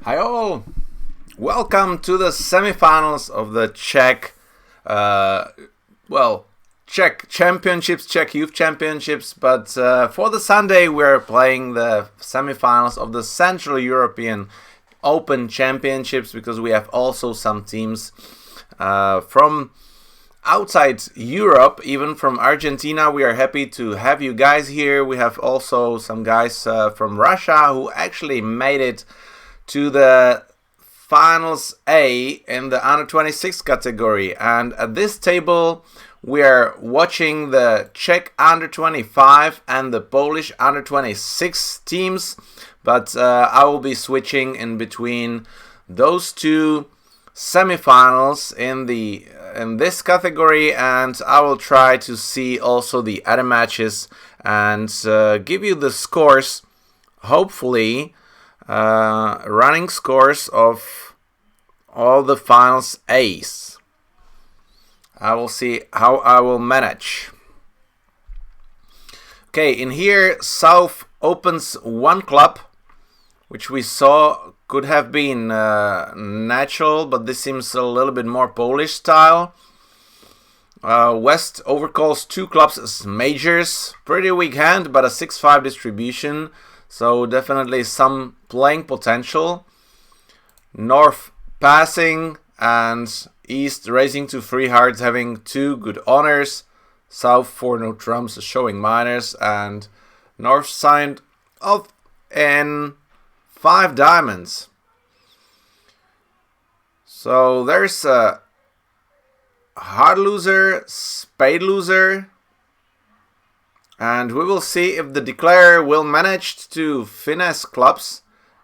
Hi all! Welcome to the semifinals of the Czech, Czech Championships, Czech Youth Championships. But for the Sunday, we're playing the semifinals of the Central European Open Championships because we have also some teams from outside Europe, even from Argentina. We are happy to have you guys here. We have also some guys from Russia who actually made it to the finals A in the under 26 category. And at this table we are watching the Czech under 25 and the Polish under 26 teams, but I will be switching in between those two semifinals in this category, and I will try to see also the other matches and give you the scores, hopefully running scores of all the finals A's. I will see how I will manage. Okay, in here South opens one club, which we saw could have been natural, but this seems a little bit more Polish style. West overcalls two clubs as majors. Pretty weak hand, but a 6-5 distribution. So definitely some playing potential. North passing and East raising to free hearts, having two good honors. South 4 no trumps, showing minors, and North signed off in 5 diamonds. So there's a hard loser, spade loser. And we will see if the declarer will manage to finesse clubs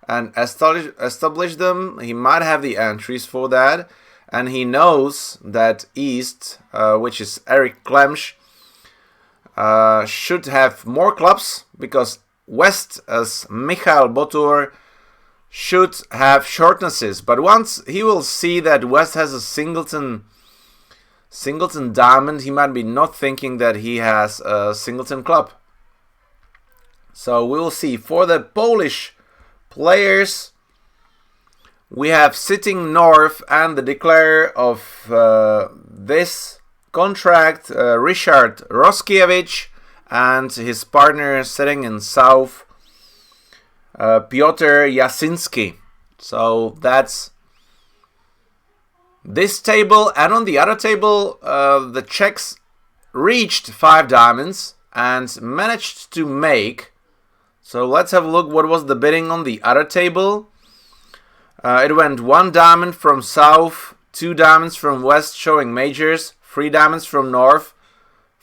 and establish them. He might have the entries for that. And he knows that East, which is Eric Klemsch, should have more clubs, because West, as Michal Botur, should have shortnesses. But once he will see that West has a singleton diamond, he might be not thinking that he has a singleton club. So we will see. For the Polish players, we have sitting North and the declarer of this contract, Richard Roskiewicz, and his partner sitting in South, Piotr Jasinski. So that's this table. And on the other table, the Czechs reached 5 diamonds and managed to make. So let's have a look what was the bidding on the other table. It went 1 diamond from South, 2 diamonds from West showing majors, 3 diamonds from North,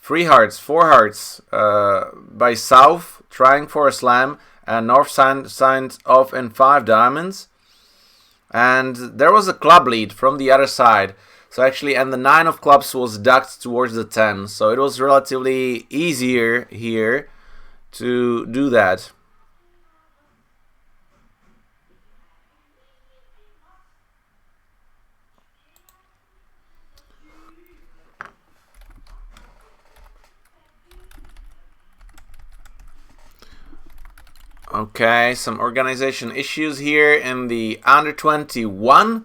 3 hearts, 4 hearts by South trying for a slam, and North signed off in 5 diamonds. And there was a club lead from the other side. So actually, and the 9 of clubs was ducked towards the 10. So it was relatively easier here to do that. Okay, some organization issues here in the under 21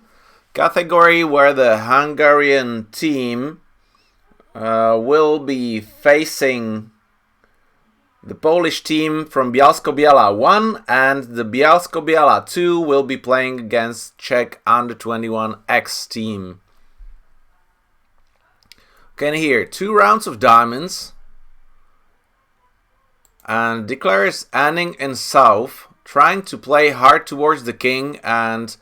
category, where the Hungarian team will be facing the Polish team from Bielsko-Biała 1, and the Bielsko-Biała 2 will be playing against Czech under 21 X team. Okay, and here 2 rounds of diamonds. And declares ending in South, trying to play hard towards the king and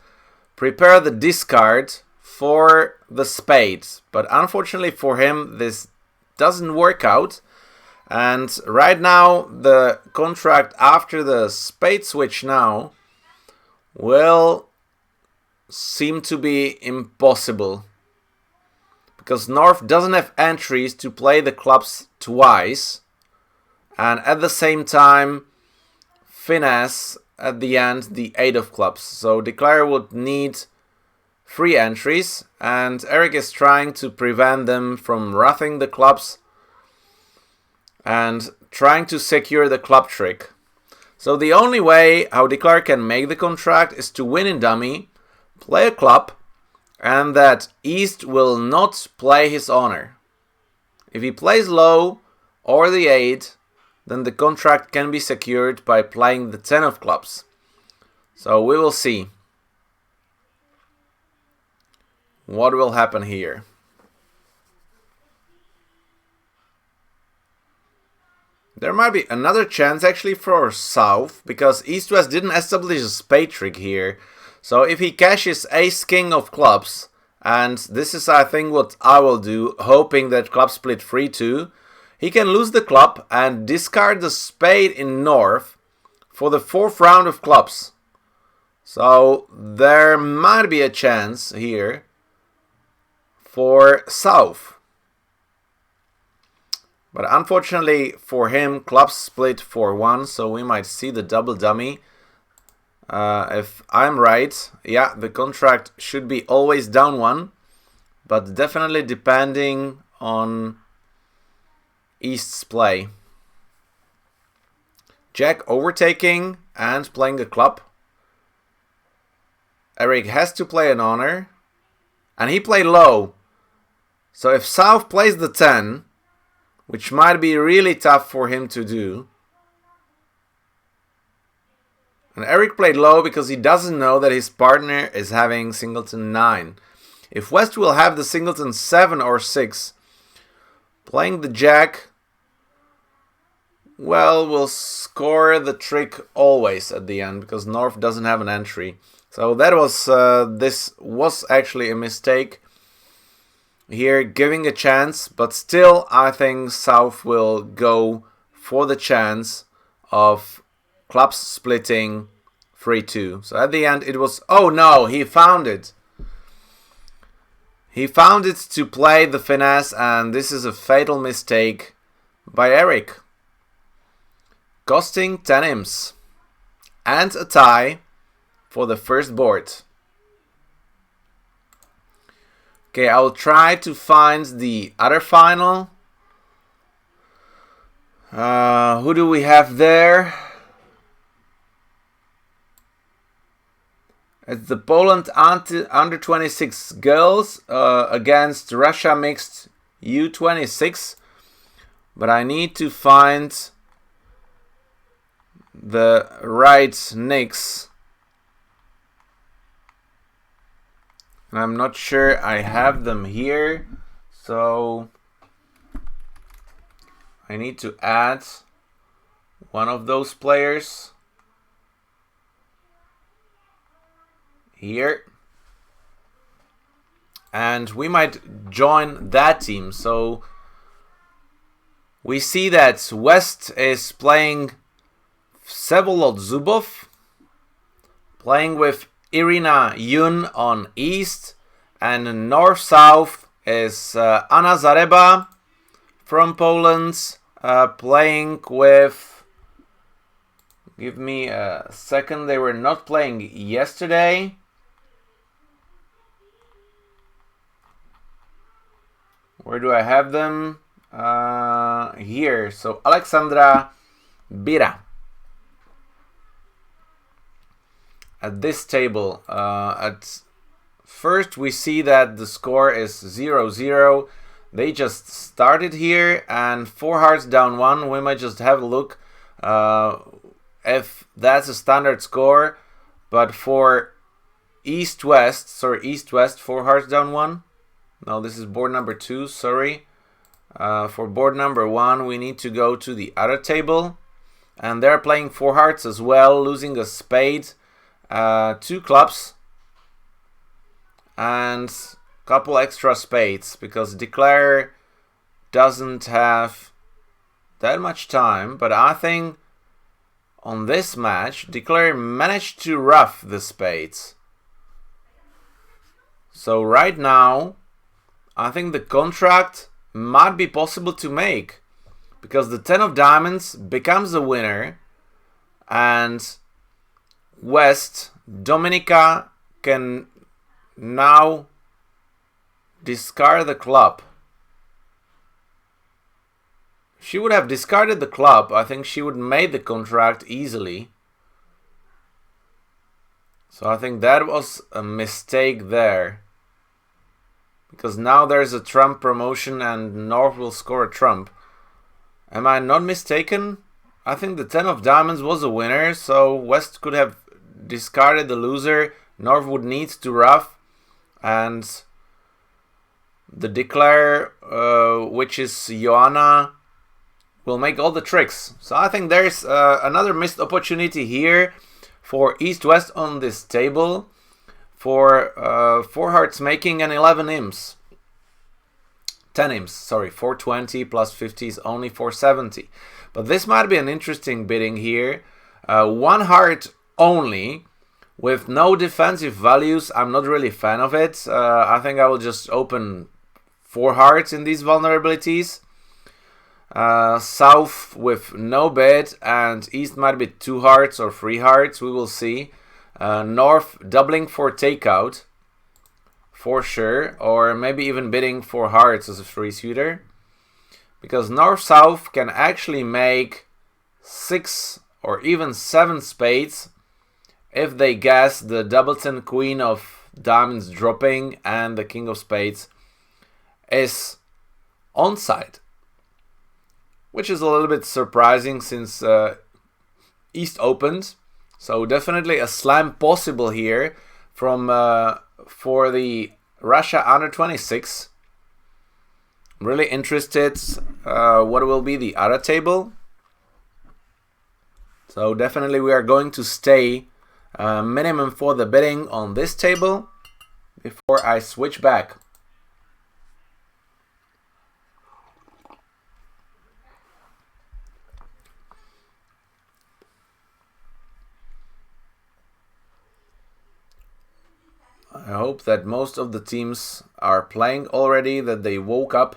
prepare the discard for the spades. But unfortunately for him, this doesn't work out. And right now, the contract after the spade switch now will seem to be impossible, because North doesn't have entries to play the clubs twice, and at the same time finesse at the end the 8 of clubs. So declarer would need 3 entries, and Eric is trying to prevent them from roughing the clubs and trying to secure the club trick. So the only way how Declare can make the contract is to win in dummy, play a club, and that East will not play his honor. If he plays low or the 8, then the contract can be secured by playing the 10 of clubs. So we will see what will happen here. There might be another chance actually for South, because East-West didn't establish a spade trick here. So if he cashes Ace-King of clubs, and this is I think what I will do, hoping that club split 3-2, he can lose the club and discard the spade in North for the 4th round of clubs. So there might be a chance here for South. But unfortunately for him, clubs split 4-1, so we might see the double dummy. If I'm right, yeah, the contract should be always down 1, but definitely depending on East's play. Jack overtaking and playing a club. Eric has to play an honor, and he played low. So if South plays the 10, which might be really tough for him to do. And Eric played low because he doesn't know that his partner is having singleton 9. If West will have the singleton 7 or 6, playing the Jack, well, will score the trick always at the end because North doesn't have an entry. So that was this was actually a mistake. Here, giving a chance, but still I think South will go for the chance of clubs splitting 3-2. So at the end it was, oh no, he found it. He found it to play the finesse, and this is a fatal mistake by Eric. Costing 10 imps and a tie for the first board. Okay, I'll try to find the other final. Who do we have there? It's the Poland under 26 girls against Russia mixed U26. But I need to find the right nicks. And I'm not sure I have them here, so I need to add one of those players here, and we might join that team. So we see that West is playing Vsevolod Zubov, playing with Irina Yun on East, and North-South is Anna Zareba from Poland, playing with, give me a second, they were not playing yesterday. Where do I have them? Here, so Alexandra Bira. At this table, at first we see that the score is 0-0. They just started here, and 4 hearts down 1. We might just have a look if that's a standard score. But for East-West, 4 hearts down 1. No, this is board number 2, sorry. For board number 1, we need to go to the other table. And they're playing 4 hearts as well, losing a spade. 2 clubs and couple extra spades, because Declare doesn't have that much time. But I think on this match Declare managed to ruff the spades. So right now I think the contract might be possible to make, because the 10 of diamonds becomes a winner, and West, Dominika, can now discard the club. she would have discarded the club, I think she would made the contract easily. So I think that was a mistake there. Because now there's a trump promotion and North will score a trump. Am I not mistaken? I think the 10 of diamonds was a winner, so West could have discarded the loser. North would need to ruff, and the declare, which is Joanna, will make all the tricks. So I think there's another missed opportunity here for East-West on this table for 4 hearts making and 11 imps. 10 imps, sorry, 420 plus 50 is only 470. But this might be an interesting bidding here. 1 heart only with no defensive values. I'm not really a fan of it. I think I will just open 4 hearts in these vulnerabilities. South with no bid, and East might be 2 hearts or 3 hearts, we will see. North doubling for takeout for sure, or maybe even bidding 4 hearts as a free suitor, because North-South can actually make 6 or even 7 spades if they guess the doubleton queen of diamonds dropping and the king of spades is onside. Which is a little bit surprising since East opened. So definitely a slam possible here from for the Russia under 26. I'm really interested what will be the other table. So definitely we are going to stay minimum for the bidding on this table before I switch back. I hope that most of the teams are playing already, that they woke up.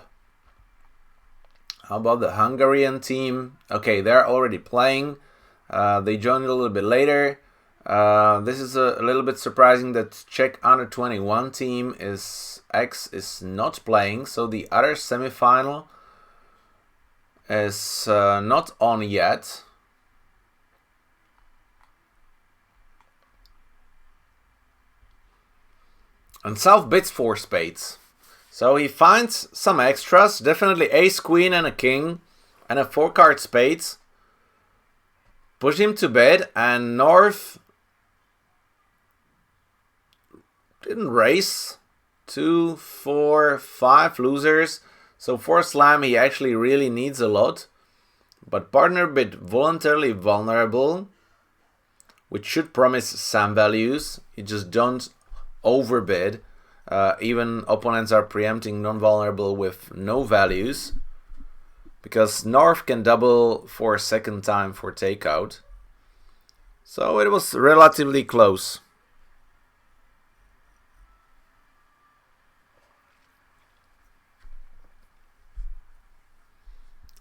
How about the Hungarian team? Okay, they're already playing. They joined a little bit later. This is a little bit surprising that Czech under 21 team is not playing. So the other semifinal is not on yet. And South bids 4 spades. So he finds some extras. Definitely ace, queen and a king. And a 4 card spades. Push him to bid. And North didn't raise. 2, 4, 5 losers. So for slam he actually really needs a lot. But partner bid voluntarily vulnerable, which should promise some values. You just don't overbid. Even opponents are preempting non-vulnerable with no values, because North can double for a second time for takeout. So it was relatively close.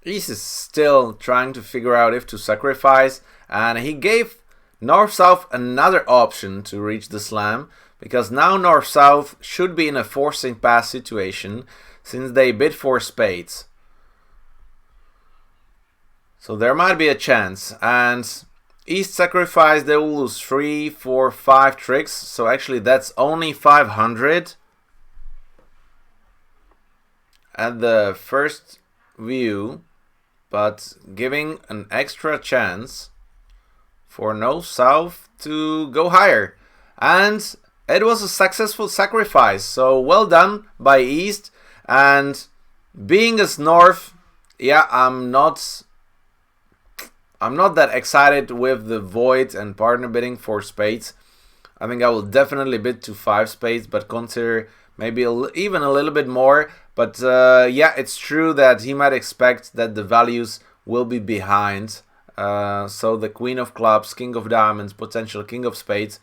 East is still trying to figure out if to sacrifice, and he gave North-South another option to reach the slam, because now North-South should be in a forcing pass situation since they bid for spades. So there might be a chance, and East sacrifice, they will lose 3, 4, 5 tricks, so actually that's only 500 at the first view, but giving an extra chance for North-South to go higher. And it was a successful sacrifice, so well done by East. And being as North, yeah, I'm not that excited with the void and partner bidding for spades. I think I will definitely bid to 5 spades, but consider maybe even a little bit more. But yeah, it's true that he might expect that the values will be behind. So the queen of clubs, king of diamonds, potential king of spades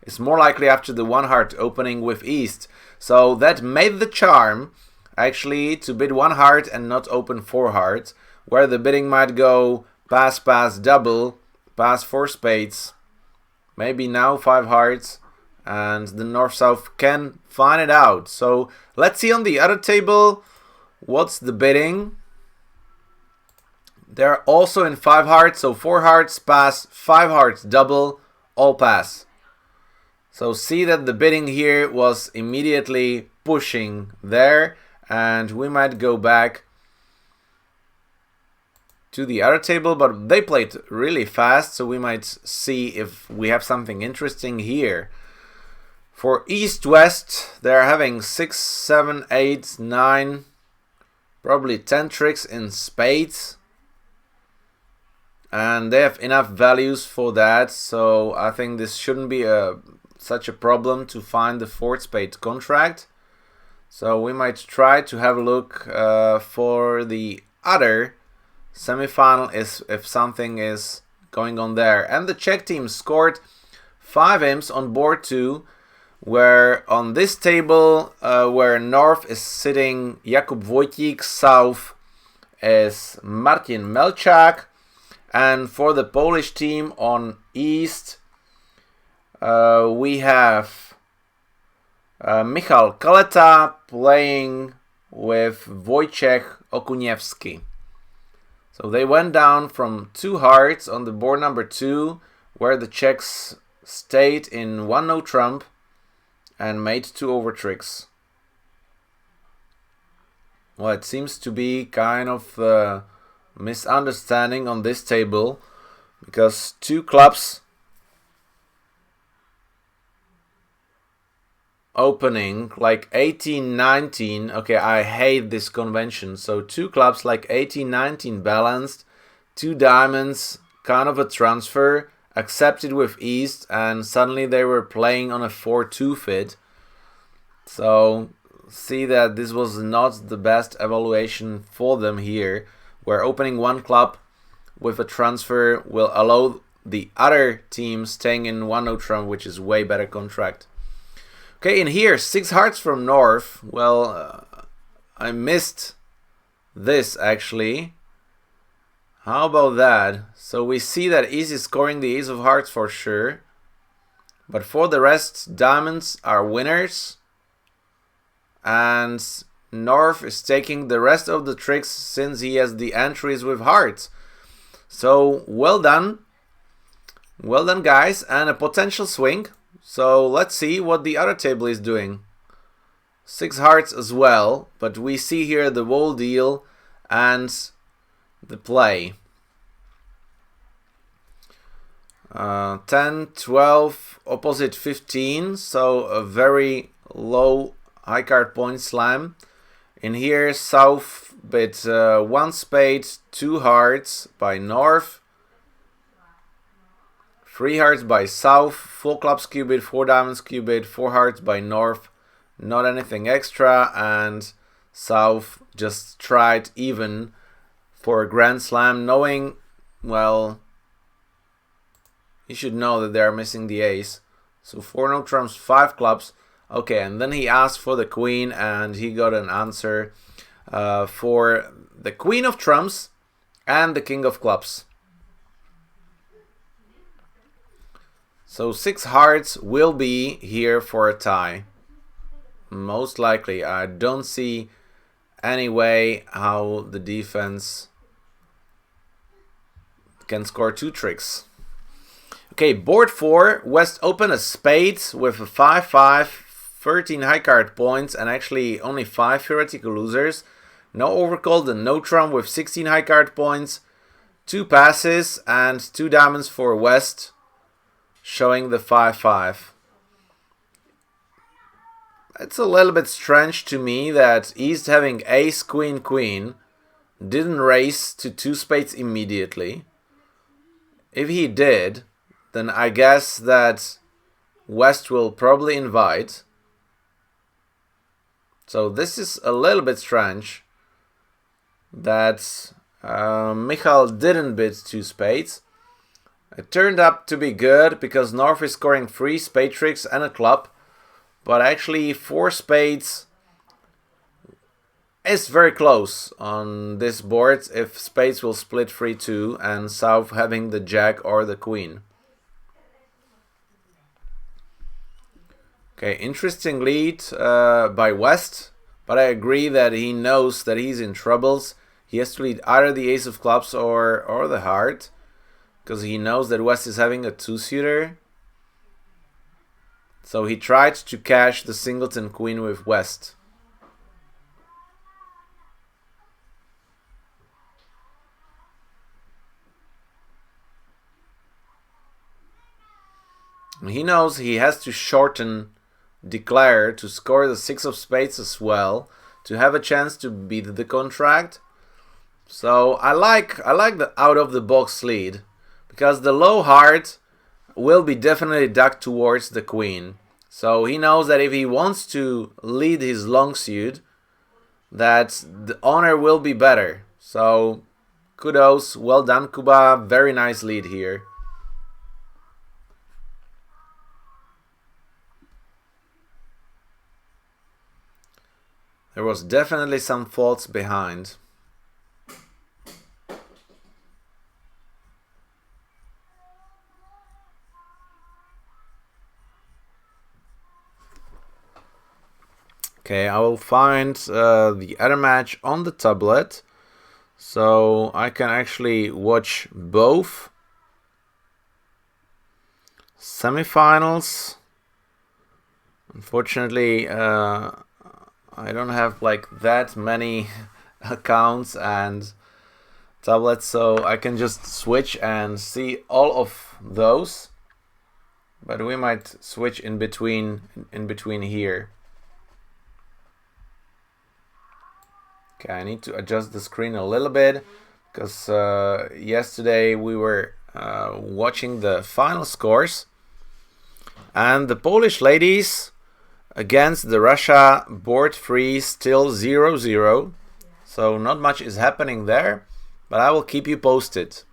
is more likely after the 1 heart opening with East. So that made the charm actually to bid 1 heart and not open 4 hearts, where the bidding might go pass, pass, double, pass 4 spades, maybe now 5 hearts, and the North-South can find it out. So let's see on the other table what's the bidding. They're also in 5 hearts, so 4 hearts pass, 5 hearts double, all pass. So see that the bidding here was immediately pushing there, and we might go back to the other table, but they played really fast, so we might see if we have something interesting here. For East-West, they're having 6, 7, 8, 9, probably 10 tricks in spades. And they have enough values for that, so I think this shouldn't be such a problem to find the 4th spade contract. So we might try to have a look for the other semi-final if something is going on there. And the Czech team scored 5 imps on board 2, where on this table, where north is sitting Jakub Wojcik, south is Martin Melchak, and for the Polish team on east, we have Michal Kaleta playing with Wojciech Okuniewski. So they went down from 2 hearts on the board number 2, where the Czechs stayed in 1 no trump and made 2 over tricks. Well, it seems to be kind of a misunderstanding on this table, because 2 clubs opening like 18-19. Okay, I hate this convention. So 2 clubs like 18-19 balanced, 2 diamonds, kind of a transfer, accepted with East, and suddenly they were playing on a 4-2 fit. So see that this was not the best evaluation for them here, where opening 1 club with a transfer will allow the other team staying in 1 no trump, which is way better contract. Okay, in here, 6 hearts from north. Well, I missed this actually. How about that? So we see that East is scoring the ace of hearts for sure. But for the rest, diamonds are winners. And north is taking the rest of the tricks since he has the entries with hearts. So well done. Well done, guys. And a potential swing. So let's see what the other table is doing. 6 hearts as well, but we see here the whole deal and the play. 10, 12, opposite 15, so a very low high card point slam. In here, south bid 1 spade, 2 hearts by north. 3 hearts by south, 4 clubs cubit, 4 diamonds cubit, 4 hearts by north, not anything extra, and south just tried even for a grand slam, knowing, well, he should know that they are missing the ace. So 4 no trumps, 5 clubs. Okay, and then he asked for the queen, and he got an answer for the queen of trumps and the king of clubs. So 6 hearts will be here for a tie. Most likely. I don't see any way how the defense can score 2 tricks. Okay, board 4. West open a spade with a 5-5, 13 high card points, and actually only 5 theoretical losers. No overcall, the no trump with 16 high card points, 2 passes, and 2 diamonds for West, showing the 5-5. It's a little bit strange to me that East, having ace, queen, queen, didn't raise to 2 spades immediately. If he did, then I guess that West will probably invite. So this is a little bit strange that Michal didn't bid 2 spades. It turned up to be good because North is scoring 3 spade tricks and a club, but actually 4 spades is very close on this board if spades will split 3-2 and South having the jack or the queen. Okay, interesting lead by West, but I agree that he knows that he's in troubles. he has to lead either the ace of clubs or the heart, because he knows that West is having a two-suiter. So he tried to cash the singleton queen with West. He knows he has to shorten declare to score the 6 of spades as well to have a chance to beat the contract. So I like the out of the box lead, because the low heart will be definitely ducked towards the queen. So he knows that if he wants to lead his long suit, that the honor will be better. So kudos, well done Kuba, very nice lead here. There was definitely some faults behind. Okay, I will find the other match on the tablet, so I can actually watch both semifinals. Unfortunately, I don't have like that many accounts and tablets, so I can just switch and see all of those. But we might switch in between here. Okay, I need to adjust the screen a little bit, because yesterday we were watching the final scores, and the Polish ladies against the Russia board free still 0-0, so not much is happening there, but I will keep you posted.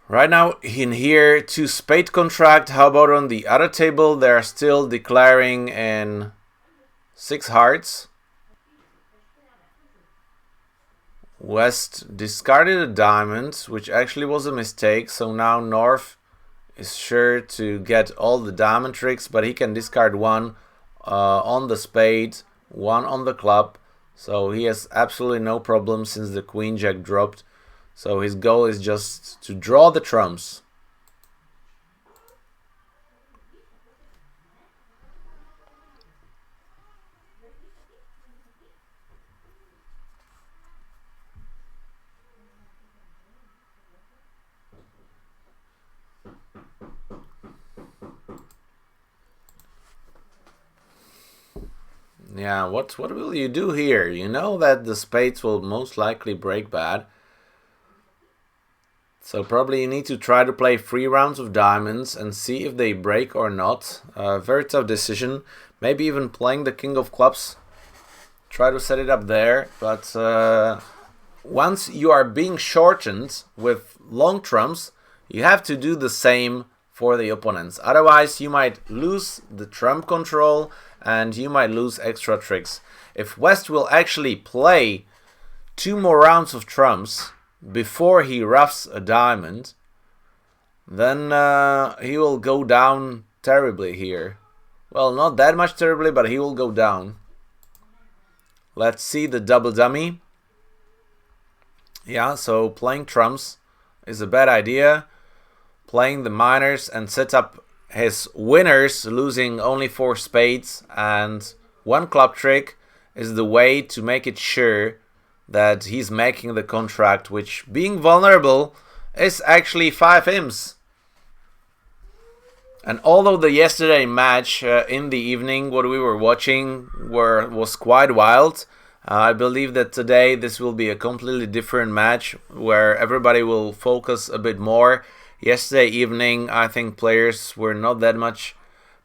Right now in here, 2 spade contract. How about on the other table? They're still declaring in 6 hearts. West discarded a diamond, which actually was a mistake, so now North is sure to get all the diamond tricks, but he can discard 1 on the spade, 1 on the club, so he has absolutely no problem since the queen jack dropped. So his goal is just to draw the trumps. Yeah, what will you do here? You know that the spades will most likely break bad. So probably you need to try to play 3 rounds of diamonds and see if they break or not. Very tough decision. Maybe even playing the king of clubs. Try to set it up there. But once you are being shortened with long trumps, you have to do the same for the opponents. Otherwise, you might lose the trump control and you might lose extra tricks. If West will actually play 2 more rounds of trumps before he roughs a diamond, then he will go down terribly here. Well, not that much terribly, but he will go down. Let's see the double dummy. Yeah, so playing trumps is a bad idea. Playing the minors and set up his winners, losing only 4 spades and 1 club trick, is the way to make it sure that he's making the contract, which, being vulnerable, is actually 5 imps. And although the yesterday match in the evening, what we were watching, was quite wild, I believe that today this will be a completely different match where everybody will focus a bit more. Yesterday evening, I think players were not that much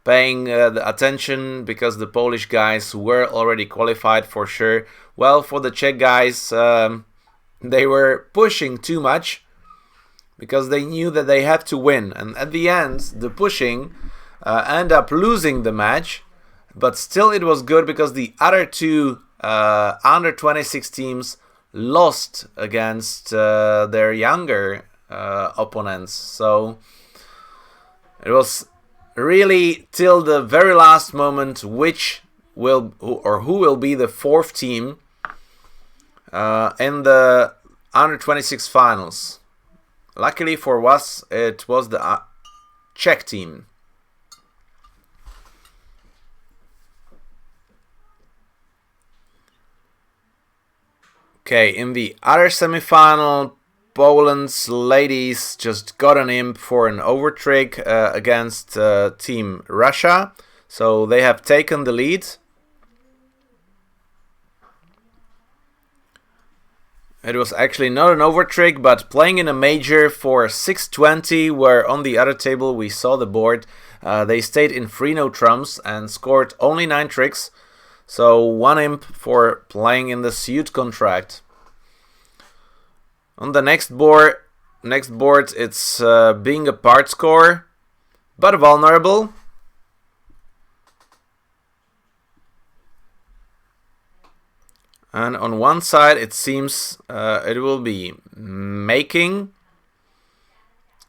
paying the attention because the Polish guys were already qualified for sure. Well, for the Czech guys, they were pushing too much because they knew that they have to win. And at the end, the pushing end up losing the match. But still it was good because the other 2 under 26 teams lost against their younger opponents. So it was really till the very last moment which will who will be the 4th team in the under 26 finals. Luckily for us, it was the Czech team. Okay, in the other semifinal, Poland's ladies just got an imp for an overtrick against Team Russia. So they have taken the lead. It was actually not an overtrick, but playing in a major for 620, where on the other table we saw the board. They stayed in 3-no trumps and scored only 9 tricks. So 1 imp for playing in the suit contract. On the next board it's being a part score, but vulnerable. And on one side it seems it will be making.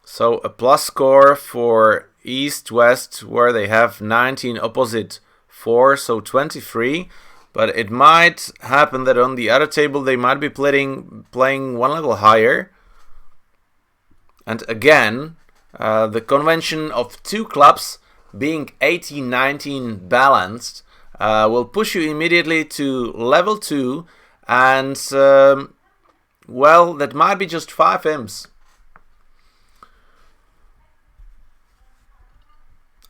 So a plus score for East-West, where they have 19 opposite 4, so 23. But it might happen that on the other table they might be playing 1 level higher. And again, the convention of 2 clubs being 18-19 balanced will push you immediately to level 2. And, well, that might be just 5 imps.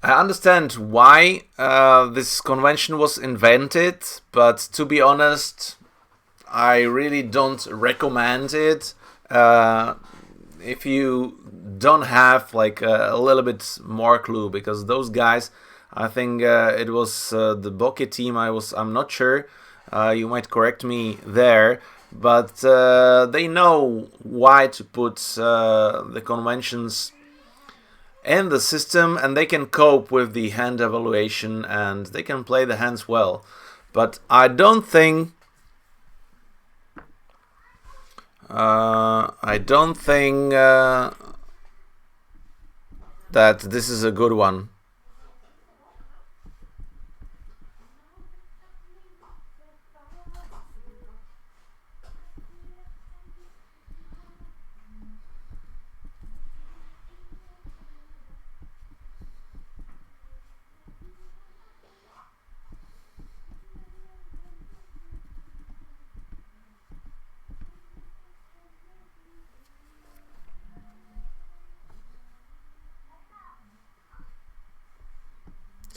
I understand why this convention was invented, but to be honest, I really don't recommend it. If you don't have like a little bit more clue, because those guys, I think it was the Bokeh team. I'm not sure. You might correct me there, but they know why to put the conventions in the system, and they can cope with the hand evaluation, and they can play the hands well. But I don't think that this is a good one.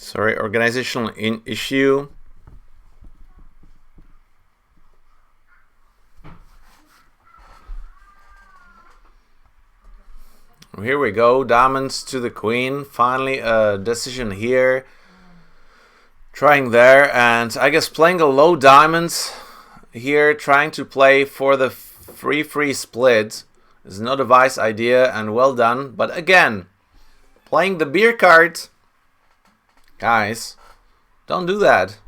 Sorry, organizational issue. Here we go, diamonds to the queen. Finally a decision here. Trying there, and I guess playing a low diamonds here, trying to play for the free split is not a wise idea, and well done. But again, playing the beer card. Guys, don't do that.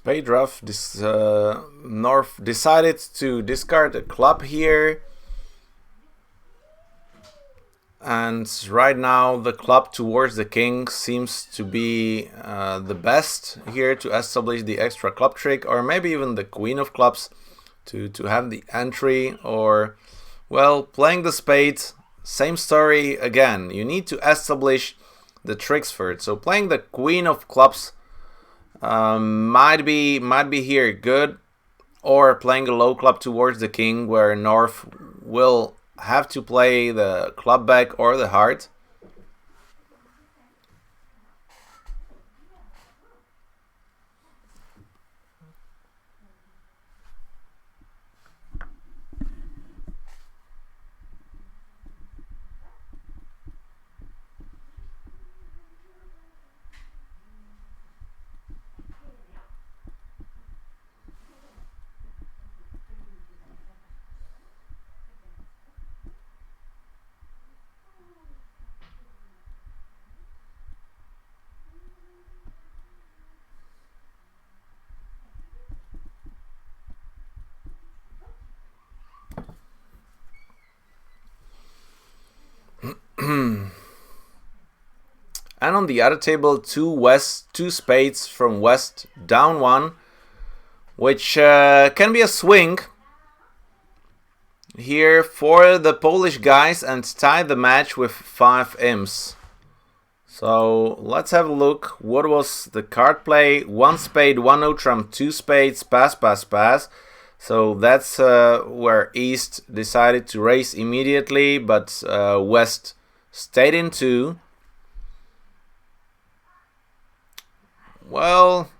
Spade rough. North decided to discard a club here. And right now the club towards the king seems to be the best here to establish the extra club trick, or maybe even the queen of clubs to have the entry, or, well, playing the spade, same story again. You need to establish the tricks first. So playing the queen of clubs might be here good, or playing a low club towards the king where North will have to play the club back or the heart. And on the other table, two spades from west, down one, which can be a swing here for the Polish guys and tie the match with 5 imps. So let's have a look. What was the card play? 1 spade, 1 no trump, 2 spades, pass, pass, pass. So that's where East decided to raise immediately, but West stayed in 2. Well,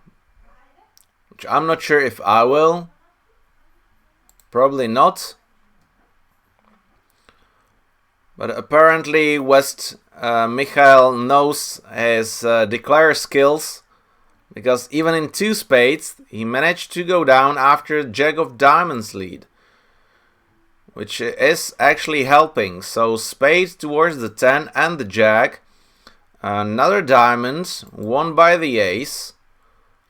I'm not sure if I will. Probably not. But apparently West Michael knows his declare skills, because even in 2 spades he managed to go down after Jack of Diamonds lead, which is actually helping. So spades towards the 10 and the Jack. Another diamond won by the ace,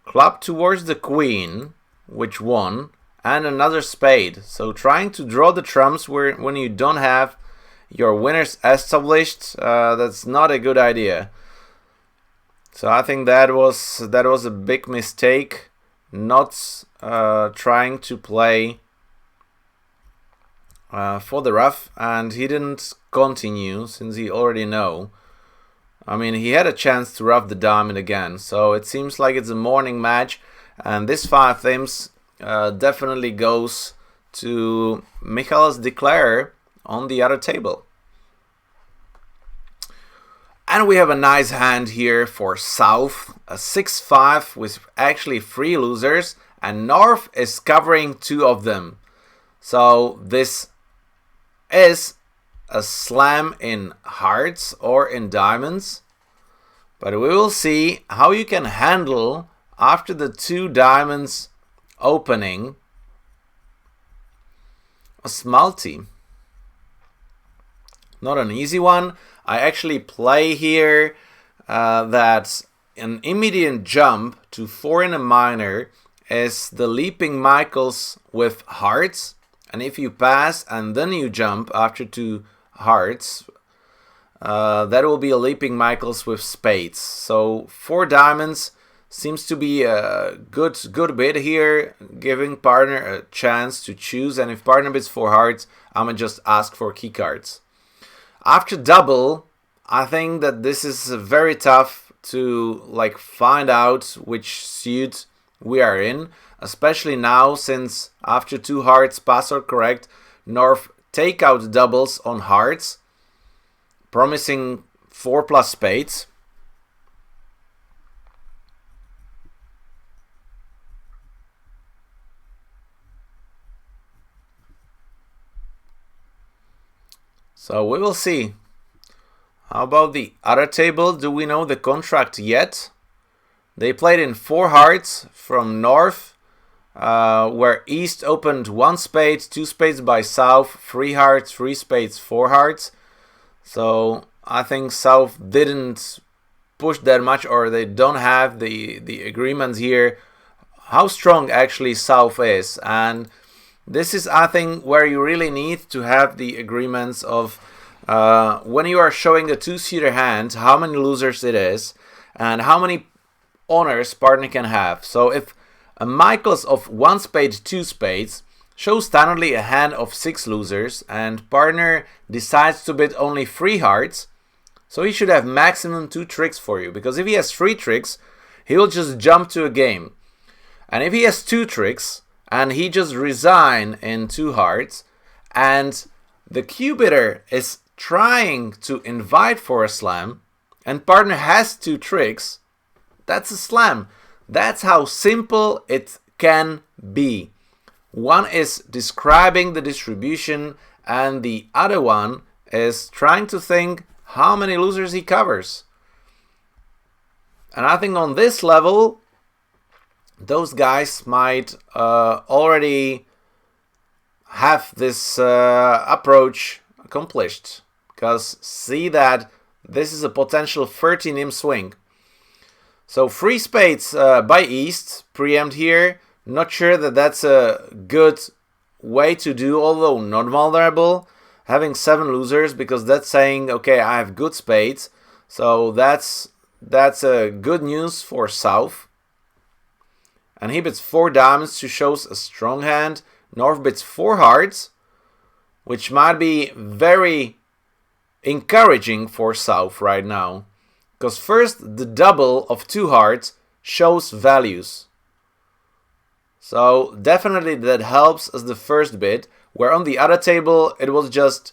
club towards the queen, which won, and another spade. So trying to draw the trumps when you don't have your winners established, that's not a good idea. So I think that was a big mistake, not trying to play for the rough, and he didn't continue since he already know. I mean, he had a chance to rough the diamond again, so it seems like it's a morning match, and this 5 imps definitely goes to Michael's declare on the other table. And we have a nice hand here for South, a 6-5 with actually 3 losers, and North is covering 2 of them. So this is a slam in hearts or in diamonds, but we will see how you can handle after the 2 diamonds opening a multi. Not an easy one. I actually play here that an immediate jump to 4 in a minor is the leaping Michaels with hearts, and if you pass and then you jump after 2 hearts, that will be a leaping Michaels with spades. So 4 diamonds seems to be a good bid here, giving partner a chance to choose, and if partner bids 4 hearts, I'ma just ask for key cards. After double, I think that this is very tough to find out which suit we are in, especially now since after 2 hearts pass or correct, North take out doubles on hearts, promising 4 plus spades. So we will see. How about the other table? Do we know the contract yet? They played in 4 hearts from North, where East opened 1 spade, 2 spades by South, 3 hearts, 3 spades, 4 hearts. So I think South didn't push that much, or they don't have the agreements here how strong actually South is. And this is, I think, where you really need to have the agreements of when you are showing a two-seater hand, how many losers it is, and how many honors partner can have. So if a Michaels of 1 spade, 2 spades shows standardly a hand of 6 losers, and partner decides to bid only 3 hearts, so he should have maximum 2 tricks for you, because if he has 3 tricks, he will just jump to a game. And if he has 2 tricks, and he just resign in 2 hearts, and the Q bidder is trying to invite for a slam, and partner has 2 tricks, that's a slam. That's how simple it can be. One is describing the distribution, and the other one is trying to think how many losers he covers. And I think on this level, those guys might already have this approach accomplished. Because see that this is a potential 13-im swing. So 3 spades by East, preempt here. Not sure that that's a good way to do, although not vulnerable. Having 7 losers, because that's saying, okay, I have good spades. So that's good news for South. And he bids 4 diamonds to shows a strong hand. North bids 4 hearts, which might be very encouraging for South right now. Because first, the double of 2 hearts shows values. So definitely that helps as the first bid, where on the other table it was just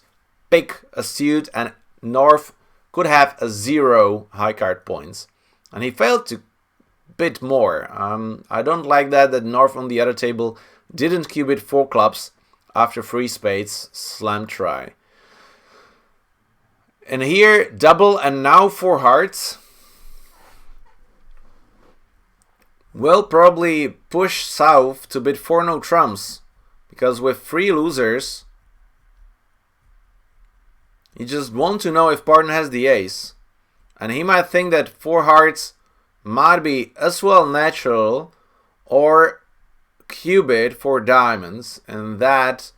pick a suit and North could have a 0 high card points. And he failed to bid more. I don't like that North on the other table didn't Q bid 4 clubs after 3 spades slam try. And here double and now 4 hearts will probably push South to bid 4 no trumps, because with 3 losers you just want to know if partner has the ace, and he might think that 4 hearts might be as well natural or Q bid 4 diamonds. In that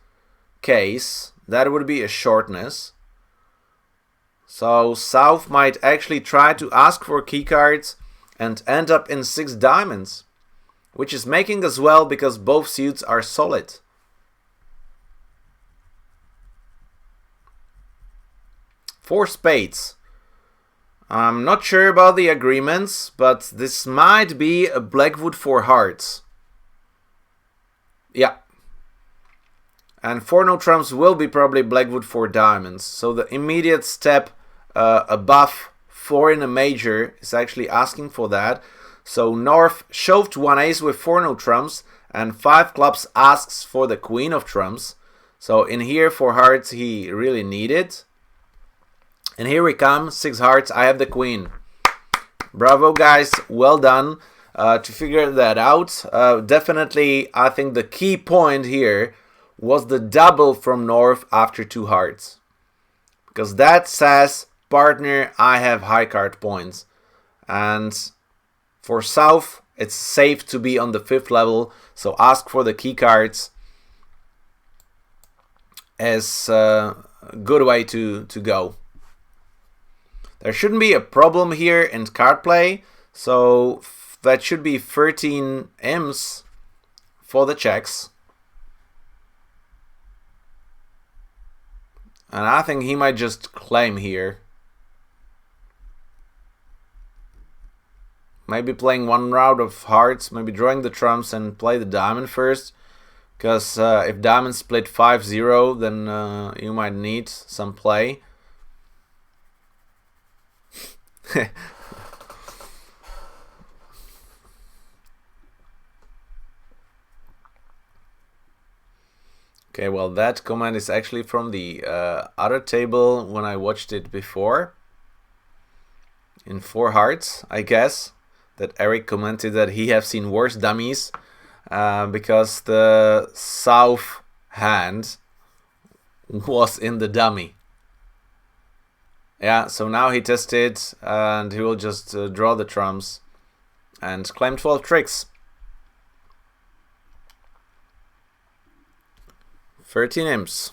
case, that would be a shortness. So South might actually try to ask for key cards and end up in 6 diamonds, which is making as well because both suits are solid. Four spades. I'm not sure about the agreements, but this might be a Blackwood 4 hearts. Yeah. And 4 no trumps will be probably Blackwood 4 diamonds. So the immediate step above 4 in a major is actually asking for that. So North shoved 1 ace with 4 no trumps, and 5 clubs asks for the queen of trumps. So in here 4 hearts he really needed. And here we come, 6 hearts, I have the queen. Bravo guys, well done to figure that out. Definitely I think the key point here was the double from North after 2 hearts. Because that says, partner, I have high card points. And for South, it's safe to be on the 5th level. So ask for the key cards as a good way to go. There shouldn't be a problem here in card play. So that should be 13 M's for the Czechs. And I think he might just claim here. Maybe playing 1 round of hearts, maybe drawing the trumps and play the diamond first. Because if diamond split 5-0, then you might need some play. Okay, well that comment is actually from the other table when I watched it before. In 4 hearts, I guess. That Eric commented that he have seen worse dummies because the South hand was in the dummy. Yeah, so now he tested and he will just draw the trumps and claim 12 tricks. 13 imps.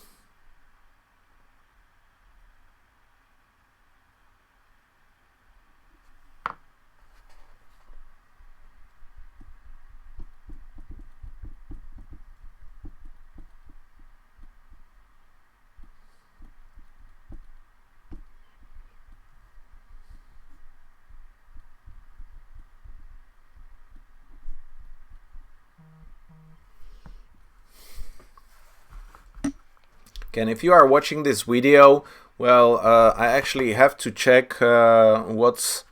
And if you are watching this video, well, I actually have to check what's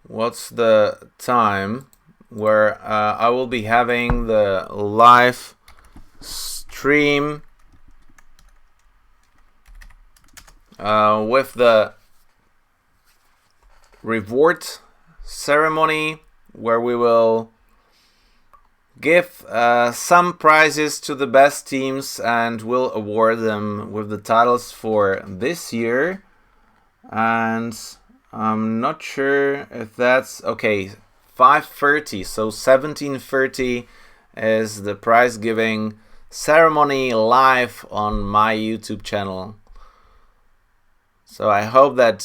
the time where I will be having the live stream with the reward ceremony, where we will give some prizes to the best teams and we'll award them with the titles for this year. And I'm not sure if that's okay. 5:30, so 17:30 is the prize giving ceremony live on my YouTube channel. So I hope that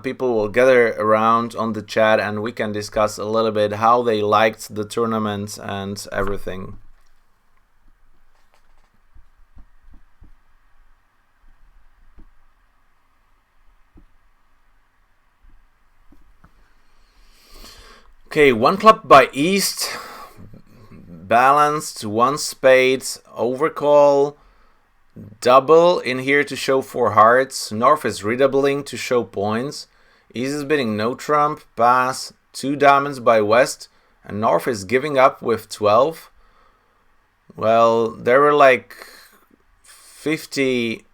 people will gather around on the chat and we can discuss a little bit how they liked the tournament and everything. Okay, one club by East, balanced, one spade, overcall, double in here to show 4 hearts. North is redoubling to show points. East is bidding no trump, pass, 2 diamonds by West, and North is giving up with 12. Well, there were like 50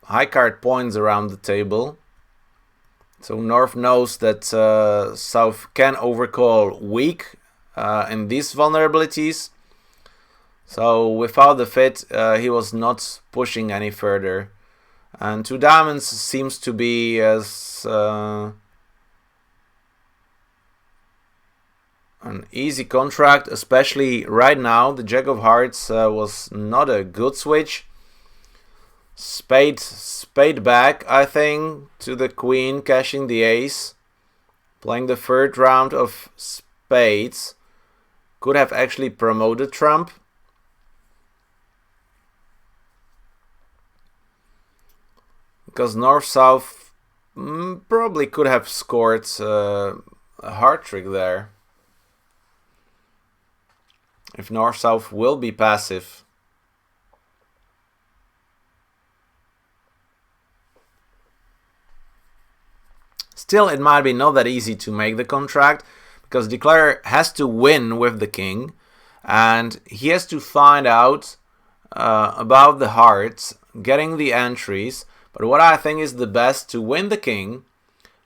high card points around the table. So North knows that South can overcall weak in these vulnerabilities. So without the fit, he was not pushing any further. And 2 diamonds seems to be as an easy contract, especially right now. The Jack of Hearts was not a good switch. Spade back, I think, to the Queen, cashing the ace. Playing the 3rd round of spades. Could have actually promoted trump. Because North-South probably could have scored a heart trick there. If North-South will be passive. Still, it might be not that easy to make the contract, because Declarer has to win with the king, and he has to find out about the hearts, getting the entries. But what I think is the best to win the king,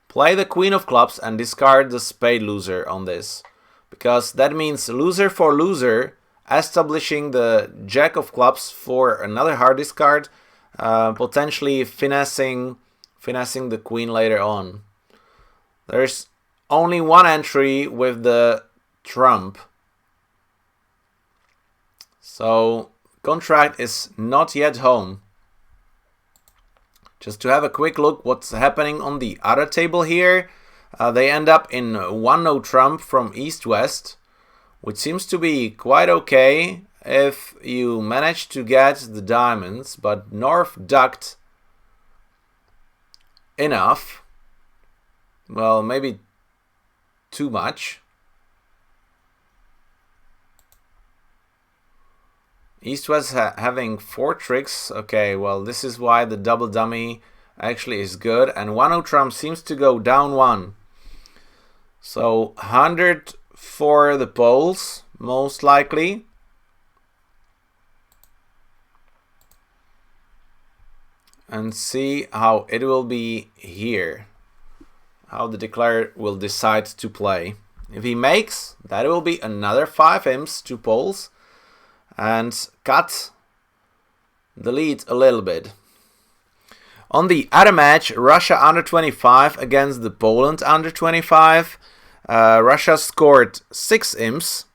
play the Queen of Clubs and discard the spade loser on this. Because that means loser for loser, establishing the Jack of Clubs for another hard discard, potentially finessing the Queen later on. There's only one entry with the trump. So contract is not yet home. Just to have a quick look what's happening on the other table here. They end up in 1-no trump from East-West, which seems to be quite okay if you manage to get the diamonds, but North ducked enough. Well, maybe too much. East-West having 4 tricks. Okay, well, this is why the double dummy actually is good. And 1-0 trump seems to go down 1. So 100 for the poles, most likely. And see how it will be here. How the declarer will decide to play. If he makes, that will be another 5 imps to poles. And cut the lead a little bit. On the other match, Russia under 25 against the Poland under 25. Russia scored 6 imps.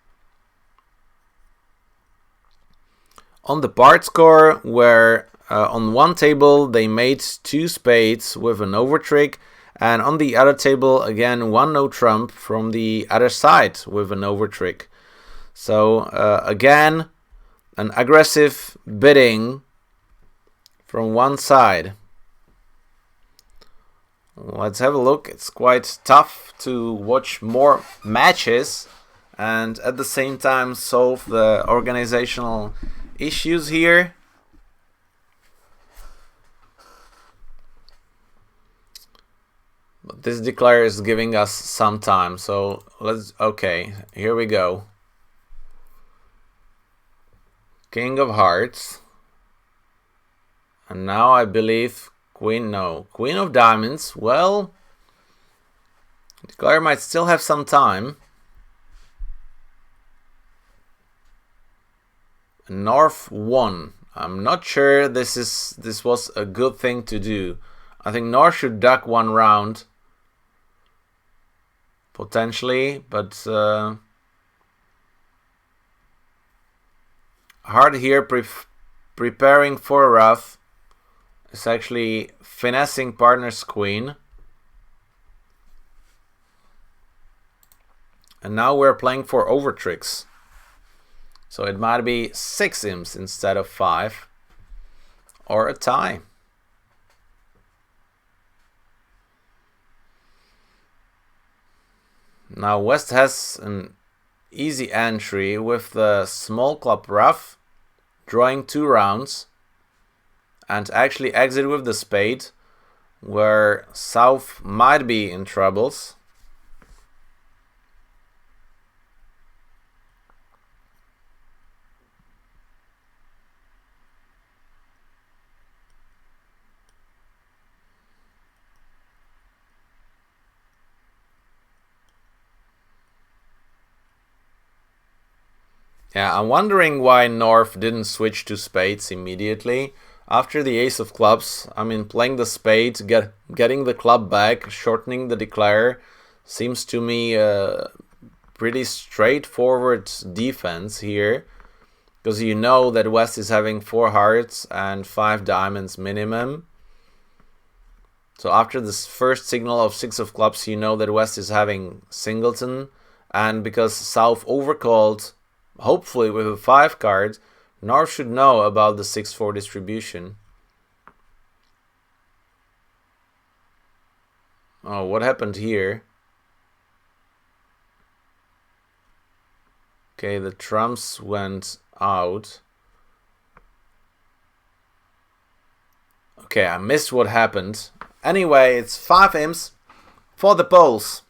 on the part score, where on one table they made 2 spades with an overtrick, and on the other table again 1 no trump from the other side with an overtrick. So again, an aggressive bidding from one side. Let's have a look. It's quite tough to watch more matches and at the same time solve the organizational issues here. But this declare is giving us some time, so okay, here we go. King of Hearts. And now I believe Queen of Diamonds. Well, declare might still have some time. North won. I'm not sure this was a good thing to do. I think North should duck 1 round. Potentially, but hard here preparing for a ruff. It's actually finessing partner's queen. And now we're playing for overtricks. So it might be 6 imps instead of 5. Or a tie. Now West has an easy entry with the small club ruff, drawing 2 rounds, and actually exit with the spade, where South might be in troubles. Yeah, I'm wondering why North didn't switch to spades immediately. After the ace of clubs, I mean, playing the spade, getting the club back, shortening the declare, seems to me pretty straightforward defense here. Because you know that West is having 4 hearts and 5 diamonds minimum. So after this first signal of 6 of clubs, you know that West is having singleton. And because South overcalled, hopefully with a 5 card, North should know about the 6-4 distribution. Oh, what happened here? Okay, the trumps went out. Okay, I missed what happened. Anyway, it's 5 imps for the Poles.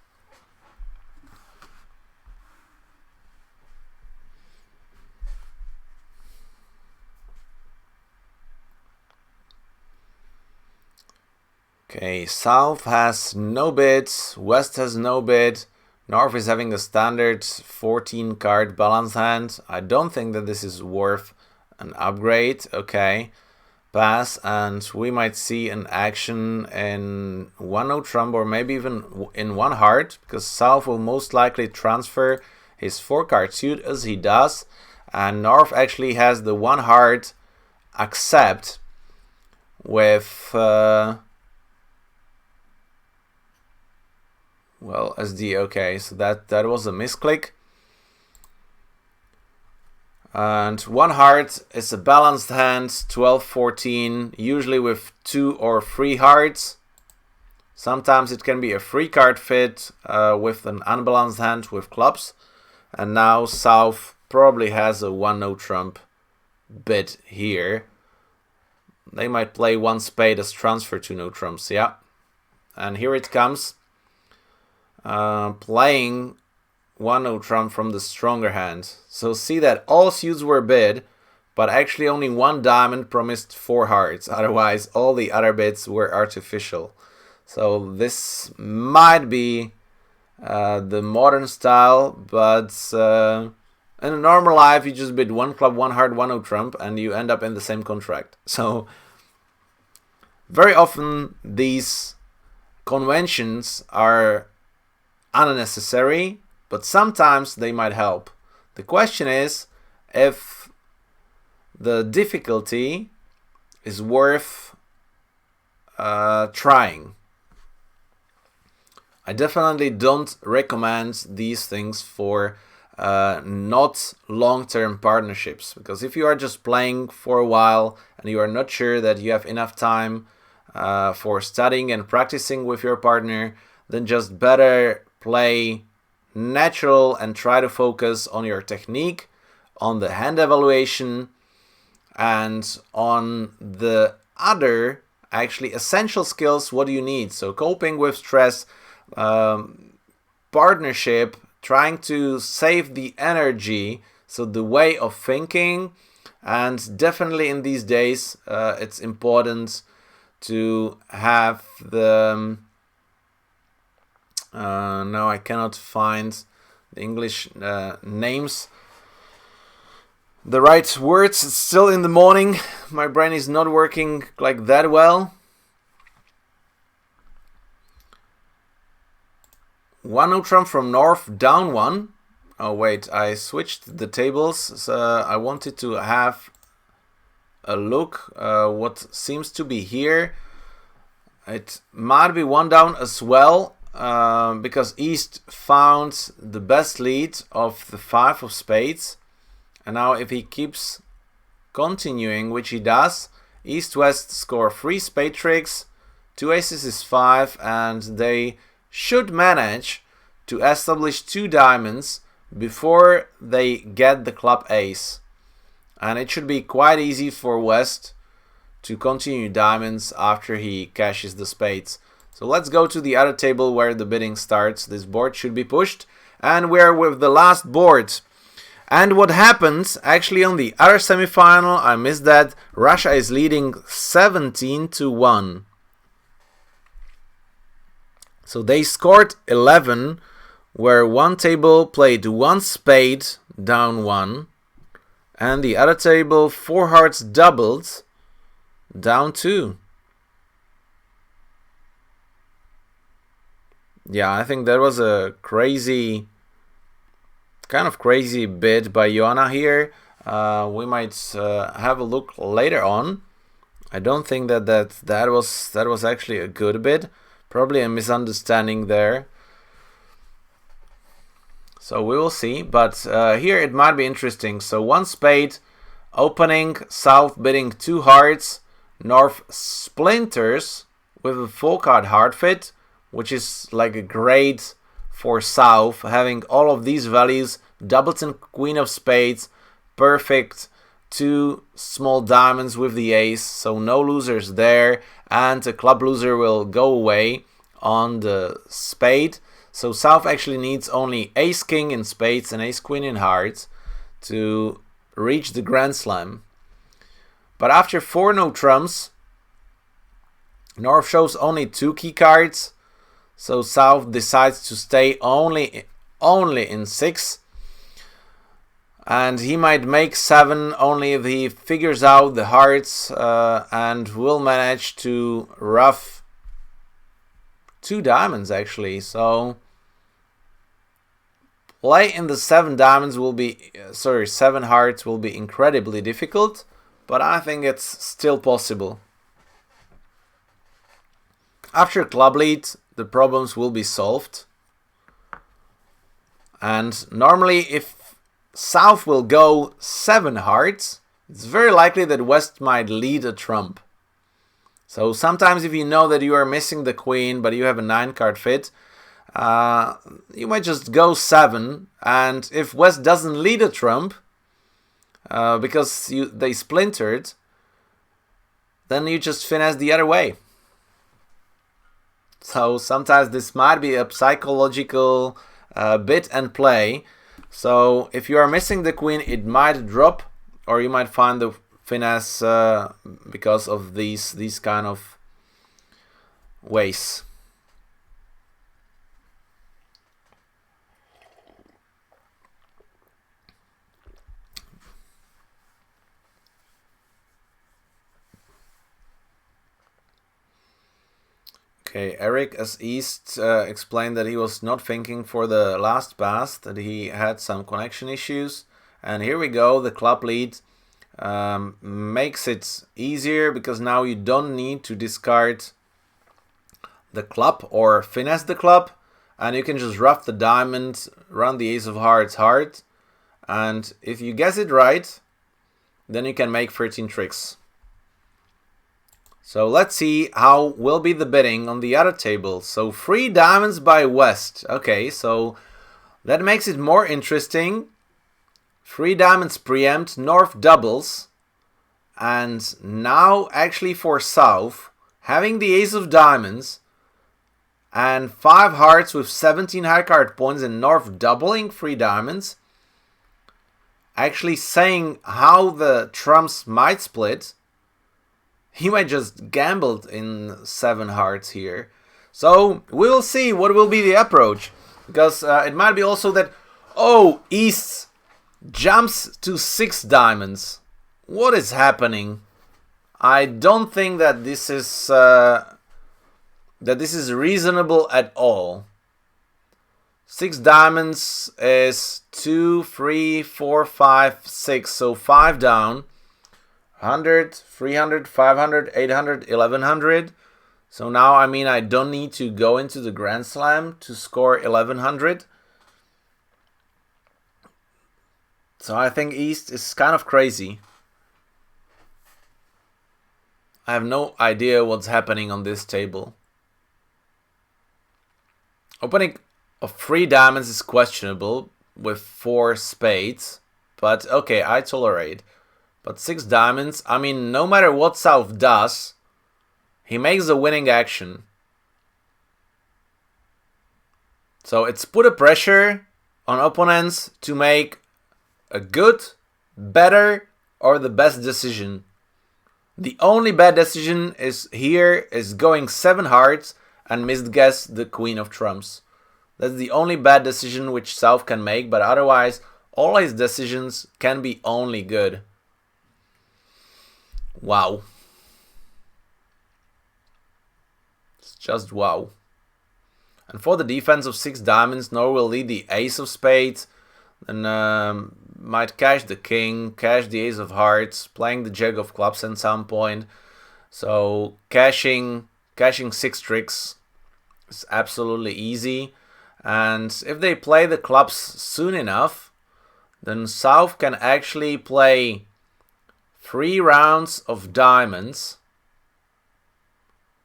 Okay, South has no bid, West has no bid, North is having a standard 14 card balance hand. I don't think that this is worth an upgrade. Okay, pass, and we might see an action in 1 no trump or maybe even in 1 heart, because South will most likely transfer his 4 card suit as he does, and North actually has the 1 heart accept with well, SD, okay, so that was a misclick. And 1 heart is a balanced hand, 12-14, usually with 2 or 3 hearts. Sometimes it can be a 3 card fit with an unbalanced hand with clubs. And now South probably has a 1 no trump bid here. They might play 1 spade as transfer to no trumps, yeah. And here it comes. Playing 1 no trump from the stronger hand. So see that all suits were bid, but actually only 1 diamond promised 4 hearts. Otherwise, all the other bids were artificial. So this might be the modern style, but in a normal life, you just bid 1 club, 1 heart, 1 no trump, and you end up in the same contract. So very often these conventions are unnecessary, but sometimes they might help. The question is if the difficulty is worth trying. I definitely don't recommend these things for not long-term partnerships, because if you are just playing for a while and you are not sure that you have enough time for studying and practicing with your partner, then just better play natural and try to focus on your technique, on the hand evaluation, and on the other actually essential skills. What do you need? So coping with stress, partnership, trying to save the energy, so the way of thinking. And definitely in these days it's important to have the now I cannot find the English names, the right words. It's still in the morning, my brain is not working like that well. One no-trump from North, down one. Oh wait, I switched the tables, so I wanted to have a look what seems to be here. It might be one down as well, because East found the best lead of the 5 of spades. And now if he keeps continuing, which he does, East-West score 3 spade tricks, 2 aces is 5, and they should manage to establish 2 diamonds before they get the club ace. And it should be quite easy for West to continue diamonds after he cashes the spades. So let's go to the other table where the bidding starts. This board should be pushed, and we're with the last board. And what happens actually on the other semifinal, I missed that, Russia is leading 17-1. So they scored 11, where one table played 1 spade, down 1, and the other table 4 hearts doubled, down 2. Yeah, I think that was a kind of crazy bid by Joanna here. We might have a look later on. I don't think that was actually a good bid. Probably a misunderstanding there. So we will see. But here it might be interesting. So 1 spade, opening, South bidding 2 hearts, North splinters with a full card hard fit, which is like a great for South, having all of these values, doubles and queen of spades, perfect, 2 small diamonds with the ace, so no losers there, and a club loser will go away on the spade. So South actually needs only ace king in spades and ace queen in hearts to reach the Grand Slam. But after 4 no trumps, North shows only 2 key cards, so South decides to stay only in 6. And he might make 7 only if he figures out the hearts and will manage to ruff 2 diamonds actually. So play in the 7 diamonds will be, 7 hearts will be incredibly difficult, but I think it's still possible. After club lead, the problems will be solved. And normally if South will go 7 hearts, it's very likely that West might lead a trump. So sometimes if you know that you are missing the queen but you have a 9 card fit, you might just go 7, and if West doesn't lead a trump because they splintered, then you just finesse the other way. So sometimes this might be a psychological bit and play. So if you are missing the queen, it might drop, or you might find the finesse because of these kind of ways. Okay, Eric as East explained that he was not thinking for the last pass, that he had some connection issues. And here we go, the club lead makes it easier because now you don't need to discard the club or finesse the club, and you can just rough the diamond, run the ace of hearts hard, and if you guess it right, then you can make 13 tricks. So let's see how will be the bidding on the other table. So 3 diamonds by West. Okay, so that makes it more interesting. 3 diamonds preempt, North doubles, and now actually for South, having the ace of diamonds and 5 hearts with 17 high card points and North doubling 3 diamonds, actually saying how the trumps might split. He might just gamble in 7 hearts here. So we'll see what will be the approach. Because it might be also that, oh, East jumps to 6 diamonds. What is happening? I don't think that this is reasonable at all. 6 diamonds is 2, 3, 4, 5, 6. So 5 down. 100, 300, 500, 800, 1100. So now, I mean, I don't need to go into the Grand Slam to score 1100. So I think East is kind of crazy. I have no idea what's happening on this table. Opening of 3 diamonds is questionable with 4 spades. But okay, I tolerate. But 6 diamonds, I mean, no matter what South does, he makes a winning action. So it's put a pressure on opponents to make a good, better, or the best decision. The only bad decision is here is going 7 hearts and misguess the Queen of Trumps. That's the only bad decision which South can make, but otherwise all his decisions can be only good. Wow. It's just wow. And for the defense of 6 diamonds, Nor will lead the ace of spades. Then might cash the king, cash the ace of hearts, playing the jack of clubs at some point. So cashing 6 tricks is absolutely easy. And if they play the clubs soon enough, then South can actually play 3 rounds of diamonds,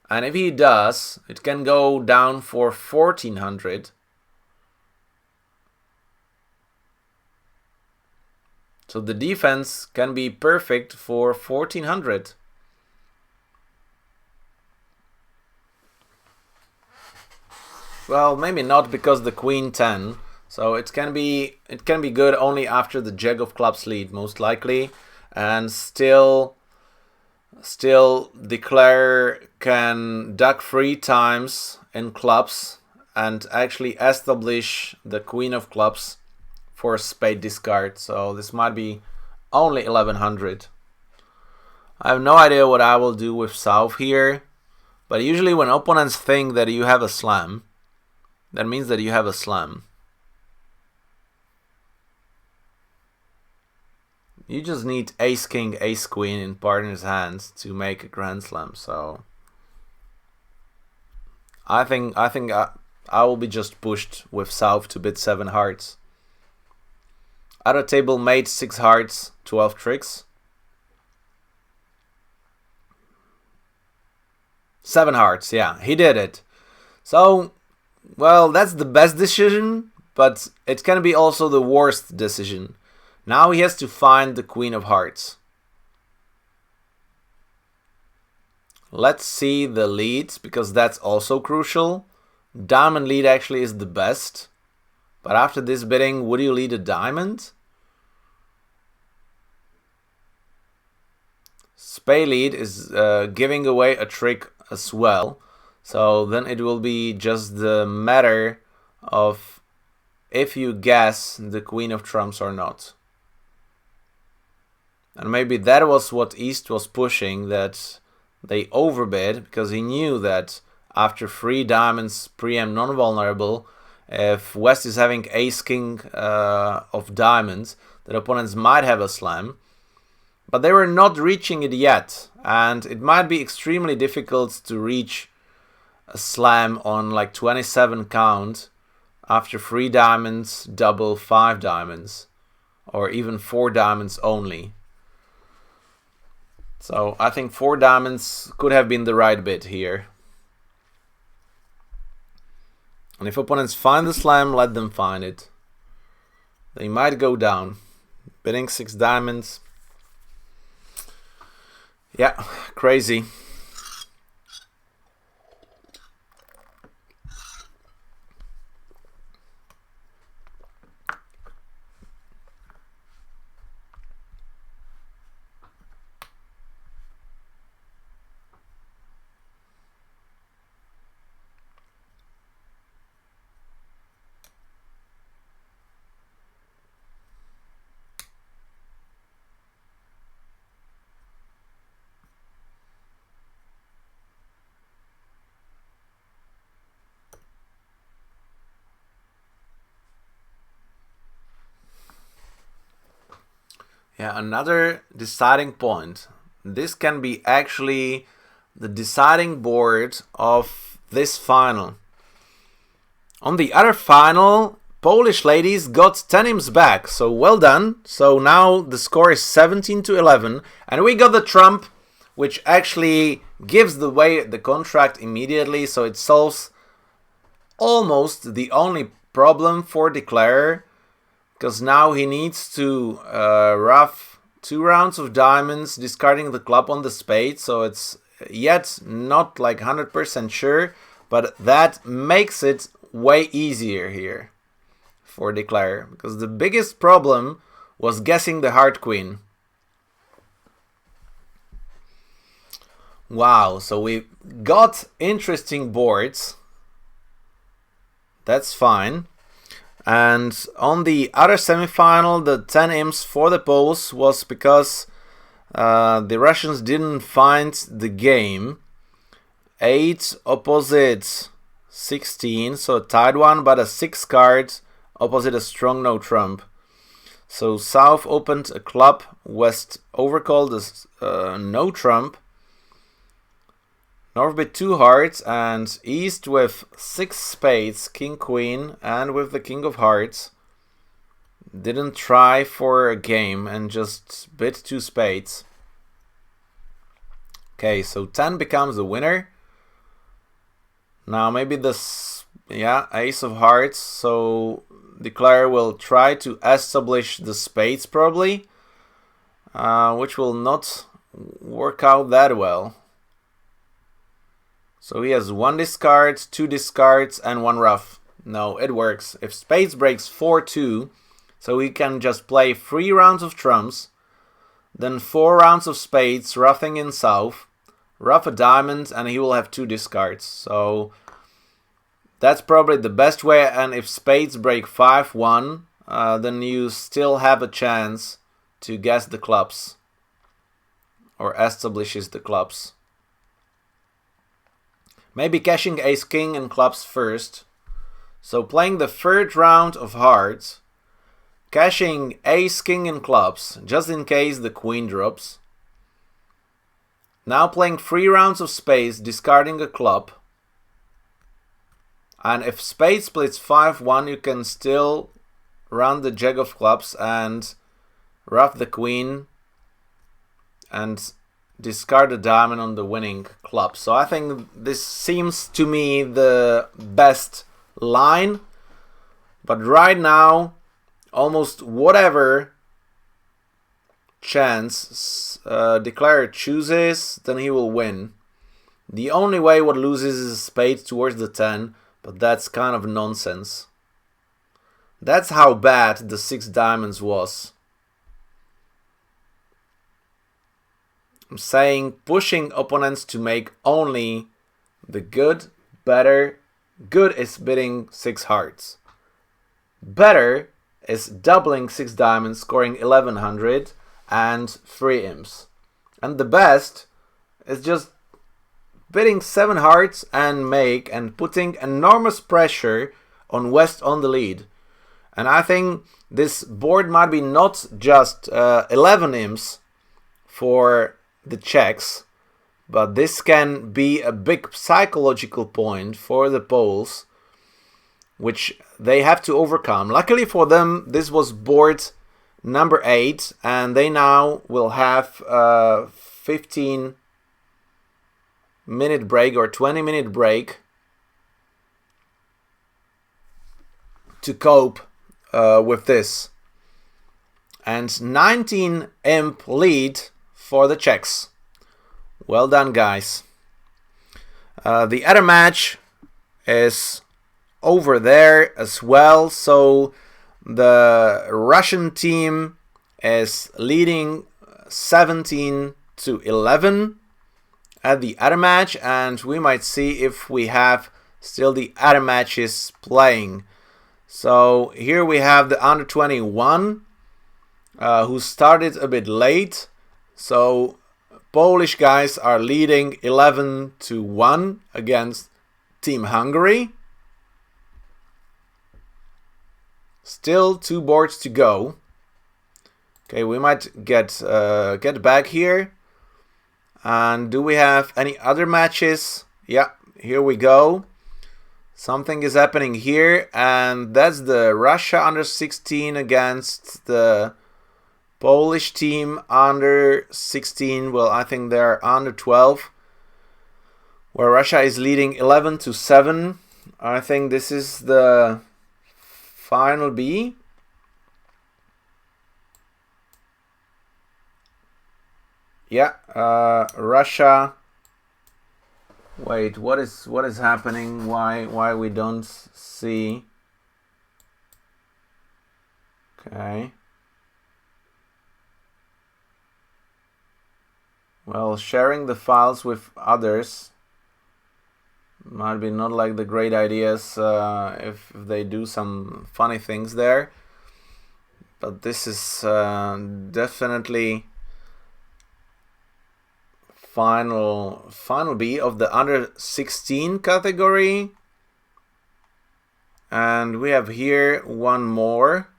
and if he does, it can go down for 1400. So the defense can be perfect for 1400. Well, maybe not because the Queen 10. So it can be good only after the Jack of Clubs lead, most likely. And still Declare can duck 3 times in clubs and actually establish the Queen of Clubs for a spade discard. So this might be only 1100. I have no idea what I will do with South here, but usually when opponents think that you have a slam, that means that you have a slam. You just need ace king, ace queen in partner's hands to make a grand slam. So I think I will be just pushed with South to bid 7 hearts. Other table made 6 hearts, 12 tricks. 7 hearts, yeah, he did it. So, well, that's the best decision, but it can be also the worst decision. Now he has to find the Queen of Hearts. Let's see the lead, because that's also crucial. Diamond lead actually is the best. But after this bidding, would you lead a diamond? Spade lead is giving away a trick as well. So then it will be just the matter of if you guess the Queen of Trumps or not. And maybe that was what East was pushing, that they overbid, because he knew that after 3 diamonds preempt non-vulnerable, if West is having ace king of diamonds, that opponents might have a slam. but they were not reaching it yet, and it might be extremely difficult to reach a slam on like 27 count after 3 diamonds, double 5 diamonds, or even 4 diamonds only. So I think 4 diamonds could have been the right bid here. And if opponents find the slam, let them find it. They might go down. Bidding 6 diamonds. Yeah, crazy. Yeah, another deciding point. This can be actually the deciding board of this final. On the other final, Polish ladies got 10 imps back, so well done. So now the score is 17-11, and we got the trump, which actually gives away the contract immediately, so it solves almost the only problem for Declarer, because now he needs to rough 2 rounds of diamonds, discarding the club on the spade, so it's yet not like 100% sure, but that makes it way easier here for Declarer, because the biggest problem was guessing the heart queen. Wow, so we got interesting boards. That's fine. And on the other semifinal, the 10 imps for the Poles was because the Russians didn't find the game. 8 opposite 16, so a tied one, but a 6 card opposite a strong no trump. So South opened a club, West overcalled a no trump, North bid 2 hearts, and East with 6 spades, king queen, and with the king of hearts didn't try for a game and just bid 2 spades. Okay, so 10 becomes the winner. Now maybe this, yeah, ace of hearts, so Declarer will try to establish the spades probably, which will not work out that well. So he has 1 discard, 2 discards, and 1 rough. No, it works. If spades breaks 4-2, so he can just play 3 rounds of trumps, then 4 rounds of spades, roughing in South, rough a diamond, and he will have 2 discards. So that's probably the best way, and if spades break 5-1, then you still have a chance to guess the clubs, or establishes the clubs. Maybe cashing ace-king and clubs first. So playing the 3rd round of hearts, cashing ace-king and clubs, just in case the queen drops. Now playing 3 rounds of spades, discarding a club. And if spade splits 5-1, you can still run the jack of clubs and rough the queen and discard a diamond on the winning club. So I think this seems to me the best line. But right now, almost whatever chance Declarer chooses, then he will win. The only way what loses is a spade towards the 10, but that's kind of nonsense. That's how bad the 6 diamonds was. I'm saying pushing opponents to make only the good, better. Good is bidding 6 hearts. Better is doubling 6 diamonds, scoring 1100 and 3 imps. And the best is just bidding 7 hearts and putting enormous pressure on West on the lead. And I think this board might be not just 11 imps for the Czechs, but this can be a big psychological point for the Poles, which they have to overcome. Luckily for them, this was board number 8, and they now will have a 15-minute break or 20-minute break to cope with this. And 19 imp lead for the Czechs. Well done, guys. The other match is over there as well. So the Russian team is leading 17-11 at the other match, and we might see if we have still the other matches playing. So here we have the under 21 who started a bit late. So Polish guys are leading 11-1 against Team Hungary. Still 2 boards to go. Okay, we might get back here. And do we have any other matches? Yeah, here we go. Something is happening here, and that's the Russia under 16 against the Polish team under 16. Well, I think they're under 12, where Russia is leading 11-7. I think this is the final B. Yeah, Russia. Wait, what is happening? Why we don't see? Okay. Well, sharing the files with others might be not like the great ideas if they do some funny things there. But this is definitely final B of the under 16 category. And we have here one more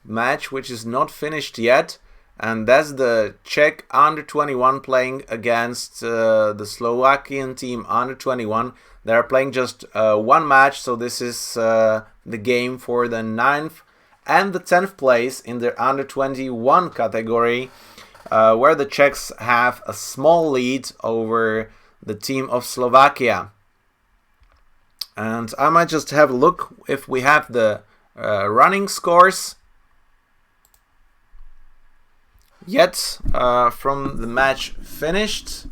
match which is not finished yet, and that's the Czech under 21 playing against the Slovakian team under 21. They're playing just one match, so this is the game for the 9th and the 10th place in the under 21 category, where the Czechs have a small lead over the team of Slovakia. And I might just have a look if we have the running scores yet from the match finished.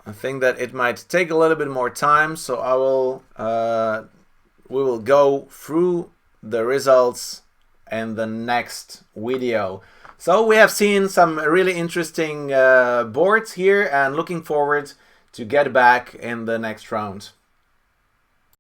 I think that it might take a little bit more time, so we will go through the results in the next video. So we have seen some really interesting boards here, and looking forward to get back in the next round.